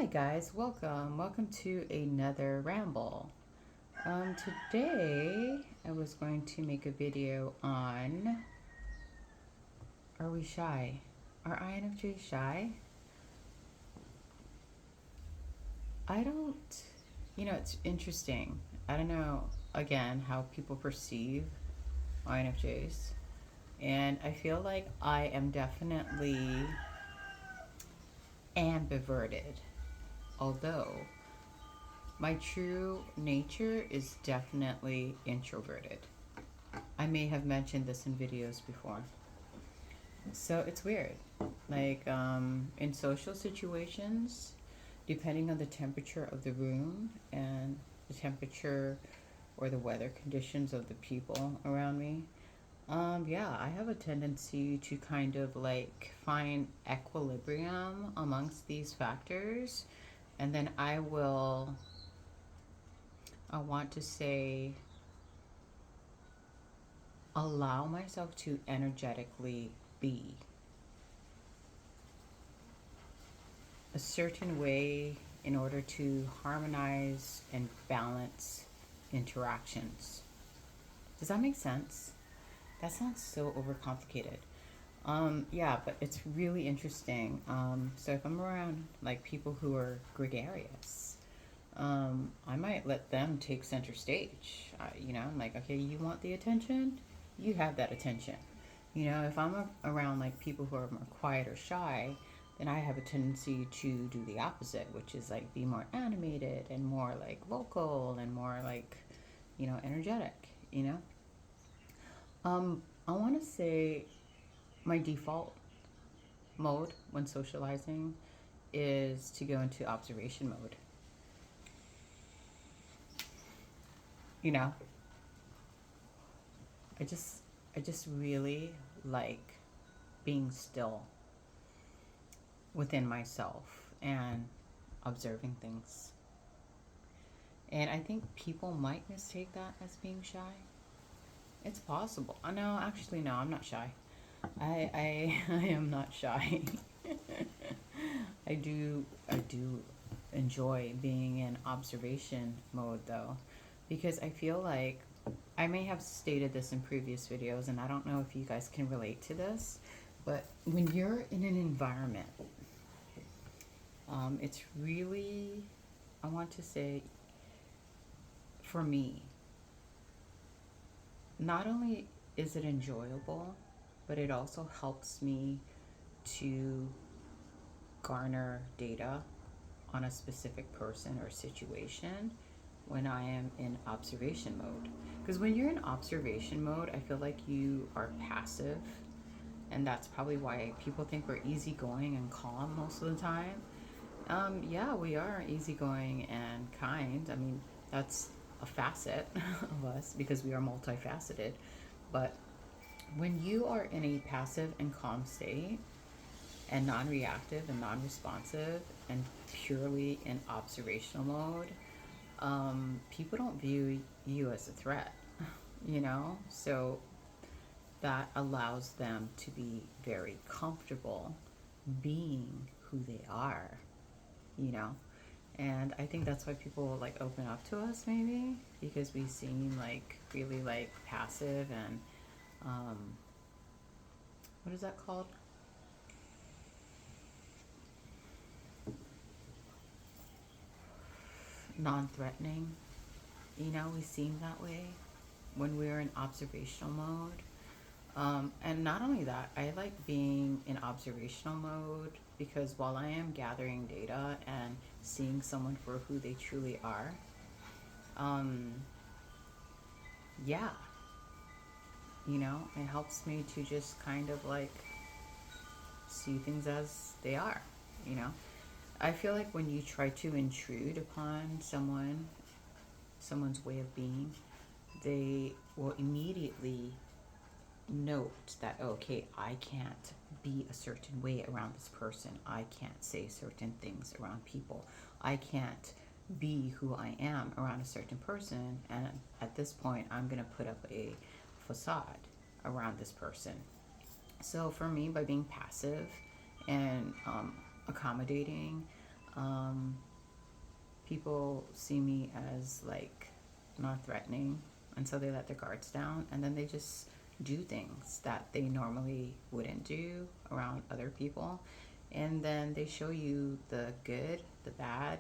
Hi guys, welcome to another ramble. Today I was going to make a video on, are we shy? Are INFJs shy? I don't, it's interesting. I don't know, again, how people perceive INFJs. And I feel like I am definitely ambiverted. Although my true nature is definitely introverted. I may have mentioned this in videos before. So it's weird. In social situations, depending on the temperature of the room and the temperature or the weather conditions of the people around me, yeah, I have a tendency to kind of like find equilibrium amongst these factors. And then I want to say, allow myself to energetically be a certain way in order to harmonize and balance interactions. Does that make sense? That sounds so overcomplicated. Yeah, but it's really interesting. So if I'm around like people who are gregarious, I might let them take center stage. I'm like, okay, you want the attention? You have that attention. If I'm around like people who are more quiet or shy, then I have a tendency to do the opposite, which is like be more animated and more like vocal and more like, energetic, you know? I want to say my default mode when socializing is to go into observation mode. You know, I just I just really like being still within myself and observing things. And I think people might mistake that as being shy. It's possible. No, actually, no, I'm not shy. I am not shy. I do enjoy being in observation mode though, because I feel like I may have stated this in previous videos, and I don't know if you guys can relate to this, but when you're in an environment, it's really, I want to say, for me, not only is it enjoyable, but it also helps me to garner data on a specific person or situation when I am in observation mode. Because when you're in observation mode, I feel like you are passive, and that's probably why people think we're easygoing and calm most of the time. Yeah, we are easygoing and kind. I mean, that's a facet of us because we are multifaceted. But when you are in a passive and calm state, and non reactive and non responsive, and purely in observational mode, people don't view you as a threat, you know? So that allows them to be very comfortable being who they are, you know? And I think that's why people like open up to us, maybe because we seem like really like passive and um, what is that called? Non-threatening. We seem that way when we're in observational mode. And not only that, I like being in observational mode because while I am gathering data and seeing someone for who they truly are, um, yeah, it helps me to just kind of like see things as they are, you know. I feel like when you try to intrude upon someone's way of being, they will immediately note that, okay, I can't be a certain way around this person. I can't say certain things around people. I can't be who I am around a certain person. And at this point, I'm going to put up a facade around this person. So for me, by being passive and accommodating, Um, People see me as like not threatening, and so they let their guards down, and then they just do things that they normally wouldn't do around other people. And then they show you the good, the bad,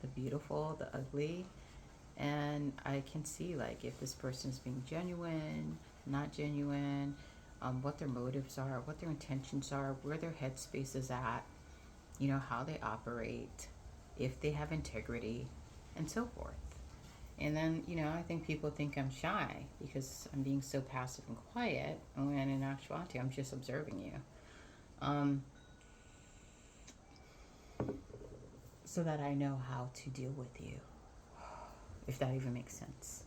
the beautiful, the ugly. And I can see like if this person's being genuine, not genuine, what their motives are, what their intentions are, where their headspace is at, how they operate, if they have integrity, and so forth. And then, I think people think I'm shy because I'm being so passive and quiet, when in actuality, I'm just observing you. Um, so that I know how to deal with you, if that even makes sense.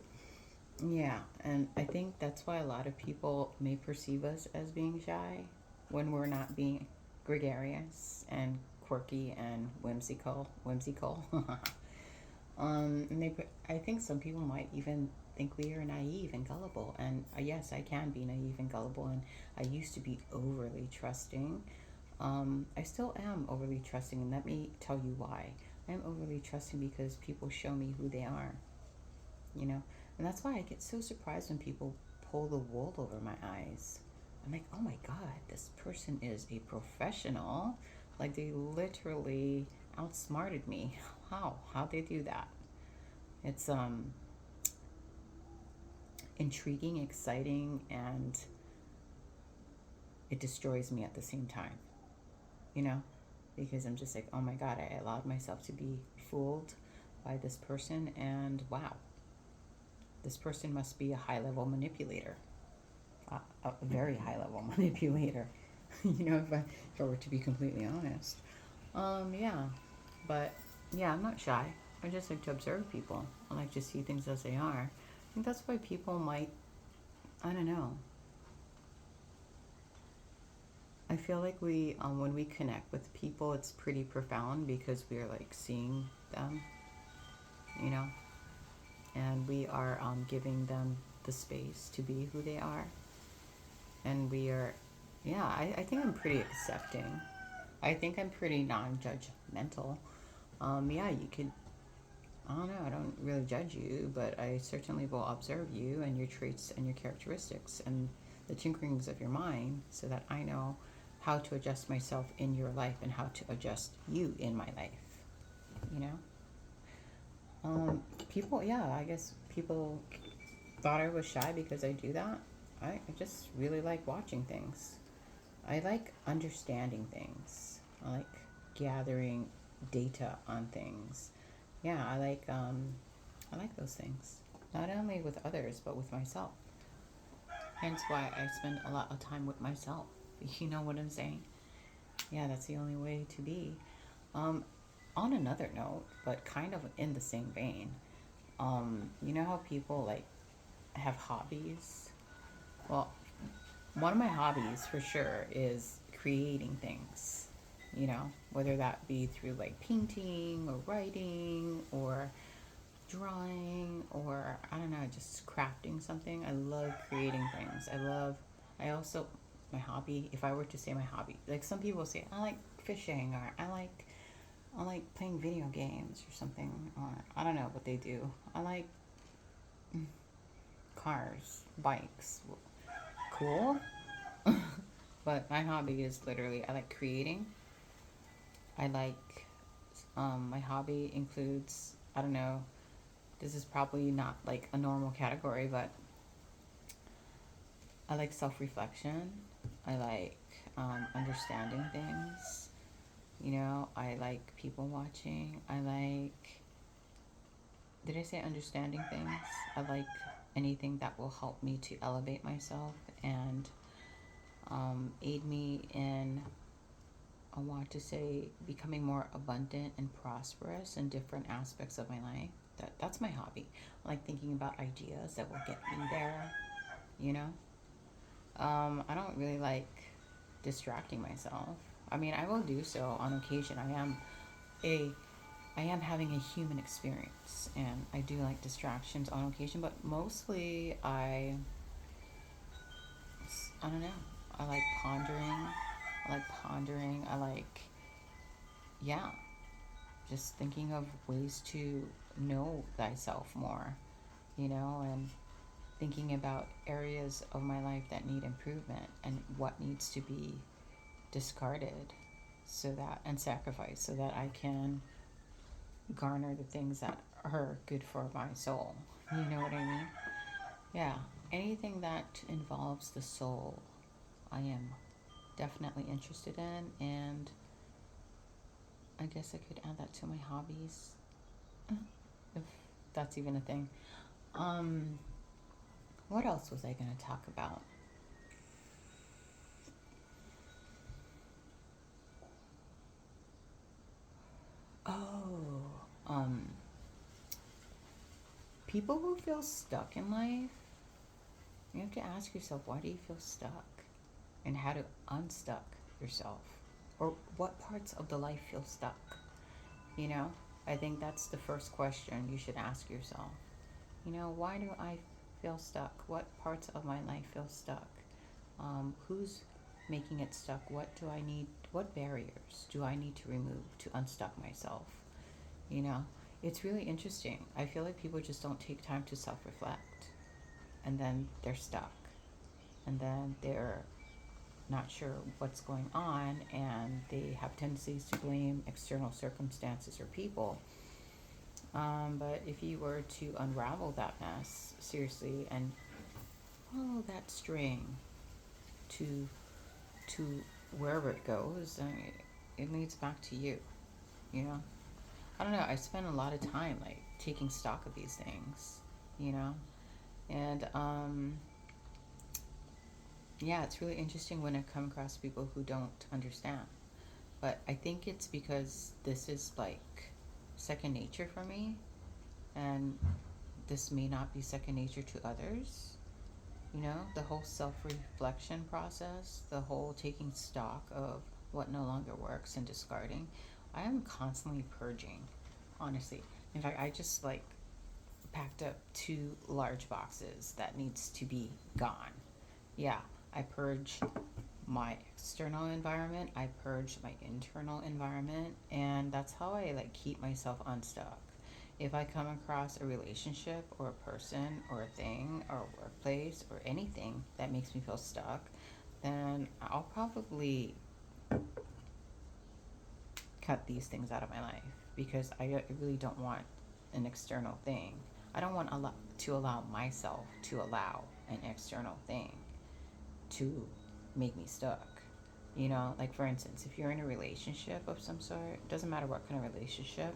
Yeah, and I think that's why a lot of people may perceive us as being shy when we're not being gregarious and quirky and whimsical. And I think some people might even think we are naive and gullible. And yes, I can be naive and gullible, and I used to be overly trusting. I still am overly trusting, and let me tell you why. I'm overly trusting because people show me who they are, you know? And that's why I get so surprised when people pull the wool over my eyes. I'm like, oh my God, this person is a professional. Like they literally outsmarted me. How? How'd they do that? It's intriguing, exciting, and it destroys me at the same time, you know? Because I'm just like, oh my God, I allowed myself to be fooled by this person, and wow, this person must be a high level manipulator, a very high level manipulator, if I were to be completely honest. Yeah, but yeah, I'm not shy. I just like to observe people. I like to see things as they are. I think that's why people might, I don't know. I feel like when we connect with people, it's pretty profound because we're like seeing them, you know, and we are giving them the space to be who they are. And we are, yeah, I think I'm pretty accepting. I think I'm pretty non judgmental. Yeah, you could, I don't know, I don't really judge you, but I certainly will observe you and your traits and your characteristics and the tinkerings of your mind so that I know how to adjust myself in your life and how to adjust you in my life, you know? People, yeah, I guess people thought I was shy because I do that. I just really like watching things. I like understanding things. I like gathering data on things. Yeah, I like those things. Not only with others, but with myself. Hence why I spend a lot of time with myself. You know what I'm saying? Yeah, that's the only way to be. Um, on another note, but kind of in the same vein, you know how people like have hobbies? Well, one of my hobbies for sure is creating things, whether that be through like painting or writing or drawing or I don't know, just crafting something. I love creating things. I also, my hobby, if I were to say my hobby, like some people say, I like fishing or I like playing video games or something, or I don't know what they do. I like cars, bikes. Cool. But my hobby is literally, I like creating. I like, my hobby includes, I don't know, this is probably not like a normal category, but I like self reflection. I like understanding things. I like people watching. I like, did I say understanding things? I like anything that will help me to elevate myself and aid me in, I want to say, becoming more abundant and prosperous in different aspects of my life. That's my hobby. I like thinking about ideas that will get me there, you know? I don't really like distracting myself. I mean, I will do so on occasion. A I am having a human experience and I do like distractions on occasion, but mostly I don't know. I like pondering. I like yeah, just thinking of ways to know thyself more, and thinking about areas of my life that need improvement and what needs to be discarded so that and sacrificed so that I can garner the things that are good for my soul. You know what I mean? Yeah. Anything that involves the soul, I am definitely interested in, and I guess I could add that to my hobbies if that's even a thing. Um, what else was I going to talk about? Oh, um, people who feel stuck in life, you have to ask yourself, why do you feel stuck? And how to unstuck yourself. Or what parts of the life feel stuck? You know, I think that's the first question you should ask yourself. Why do I feel stuck? What parts of my life feel stuck? Who's making it stuck? What do I need? What barriers do I need to remove to unstuck myself? You know, it's really interesting. I feel like people just don't take time to self reflect, and then they're stuck, and then they're not sure what's going on, and they have tendencies to blame external circumstances or people. But if you were to unravel that mess seriously and follow that string to to wherever it goes, it leads back to you. You know, I don't know. I spend a lot of time like taking stock of these things. You know, and yeah, it's really interesting when I come across people who don't understand. But I think it's because this is like second nature for me, and this may not be second nature to others. The whole self reflection process, the whole taking stock of what no longer works and discarding. I am constantly purging, honestly. In fact, I just like packed up 2 large boxes that needs to be gone. Yeah, I purge my external environment, I purge my internal environment, and that's how I like keep myself unstuck. If I come across a relationship or a person or a thing or a workplace or anything that makes me feel stuck, then I'll probably cut these things out of my life because I really don't want an external thing. I don't want to allow myself to allow an external thing to make me stuck. Like for instance, if you're in a relationship of some sort, doesn't matter what kind of relationship,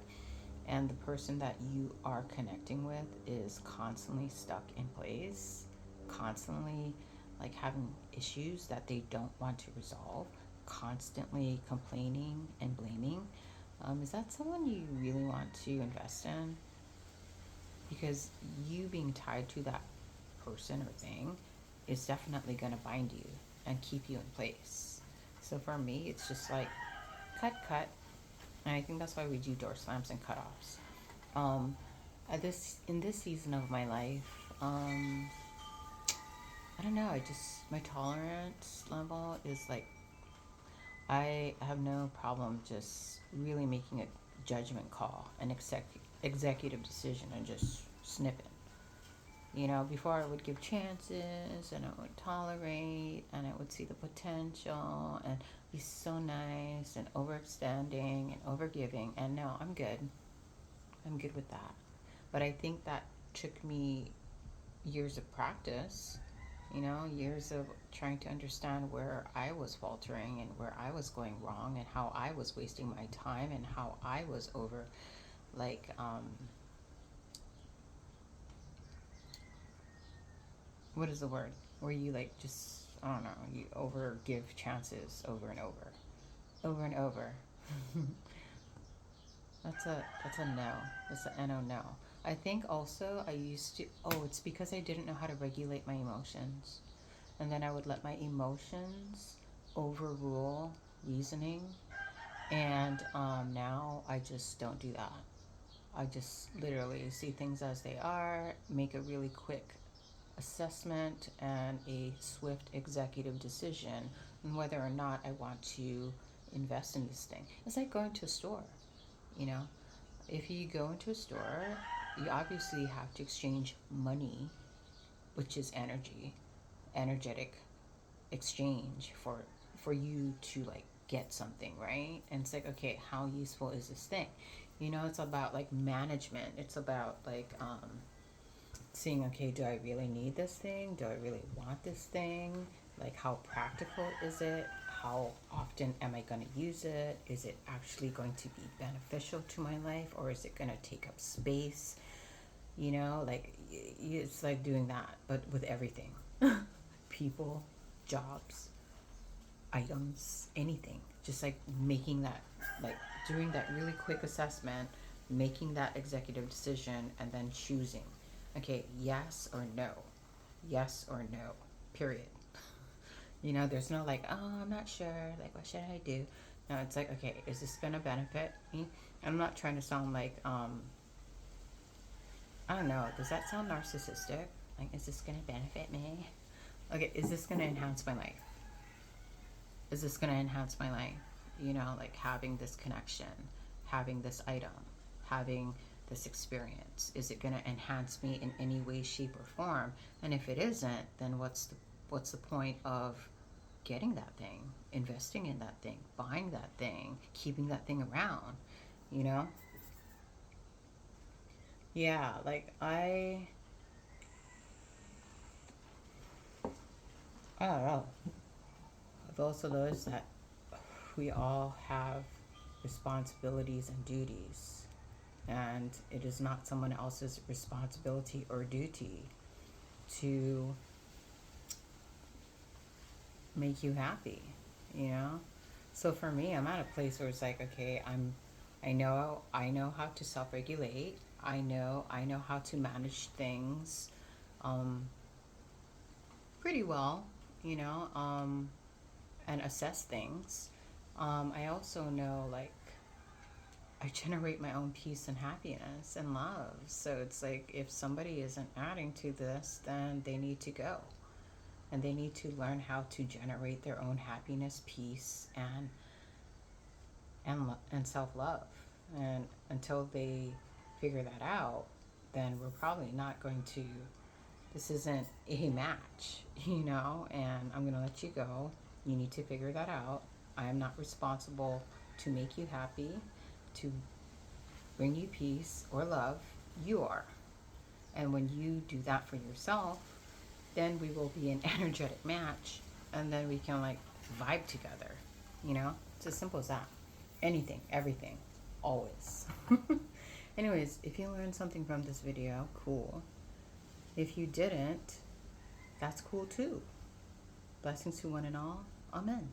and the person that you are connecting with is constantly stuck in place, constantly like having issues that they don't want to resolve, constantly complaining and blaming, is that someone you really want to invest in? Because you being tied to that person or thing is definitely going to bind you and keep you in place. So for me, it's just like cut, cut. And I think that's why we do door slams and cutoffs. Um, at this in this season of my life, I don't know. I just my tolerance level is like I have no problem just really making a judgment call, an executive decision, and just snipping. Before I would give chances and I would tolerate and I would see the potential and be so nice and overextending and overgiving. And no, I'm good. I'm good with that. But I think that took me years of practice, years of trying to understand where I was faltering and where I was going wrong and how I was wasting my time and how I was over, like, what is the word? Where you, like, just, I don't know, you over give chances over and over. Over and over. That's a no. That's a no no. I think also I used to. Oh, it's because I didn't know how to regulate my emotions, and then I would let my emotions overrule reasoning. And now I just don't do that. I just literally see things as they are, make a really quick assessment and a swift executive decision on whether or not I want to invest in this thing. It's like going to a store, you know. If you go into a store, you obviously have to exchange money, which is energy, energetic exchange for you to like get something, right? And it's like, okay, how useful is this thing? You know, it's about like management. It's about like seeing, okay, do I really need this thing? Do I really want this thing? Like, how practical is it? How often am I going to use it? Is it actually going to be beneficial to my life, or is it going to take up space? You know, like it's like doing that, but with everything. People, jobs, items, anything. Just like making that, like doing that really quick assessment, making that executive decision, and then choosing. Okay, yes or no. Yes or no. Period. You know, there's no like, oh, I'm not sure. Like, what should I do? No, it's like, okay, is this gonna benefit me? I'm not trying to sound like, I don't know. Does that sound narcissistic? Like, is this gonna benefit me? Okay, is this gonna enhance my life? Is this gonna enhance my life? You know, like having this connection, having this item, having this experience. Is it gonna enhance me in any way, shape, or form? And if it isn't, then what's the point of getting that thing, investing in that thing, buying that thing, keeping that thing around? You know? Yeah, like I don't know. I've also noticed that we all have responsibilities and duties, and it is not someone else's responsibility or duty to make you happy, you know? So for me, I'm at a place where it's like, okay, I know how to self-regulate. I know how to manage things um pretty well, you know, and assess things. I also know like I generate my own peace and happiness and love. So it's like if somebody isn't adding to this, then they need to go. And they need to learn how to generate their own happiness, peace, and self-love. And until they figure that out, then we're probably not going to, this isn't a match, you know, and I'm going to let you go. You need to figure that out. I am not responsible to make you happy, to bring you peace or love. You are. And when you do that for yourself, then we will be an energetic match, and then we can like vibe together. You know, it's as simple as that. Anything, everything, always. Anyways, if you learned something from this video, cool. If you didn't, that's cool too. Blessings to one and all. Amen.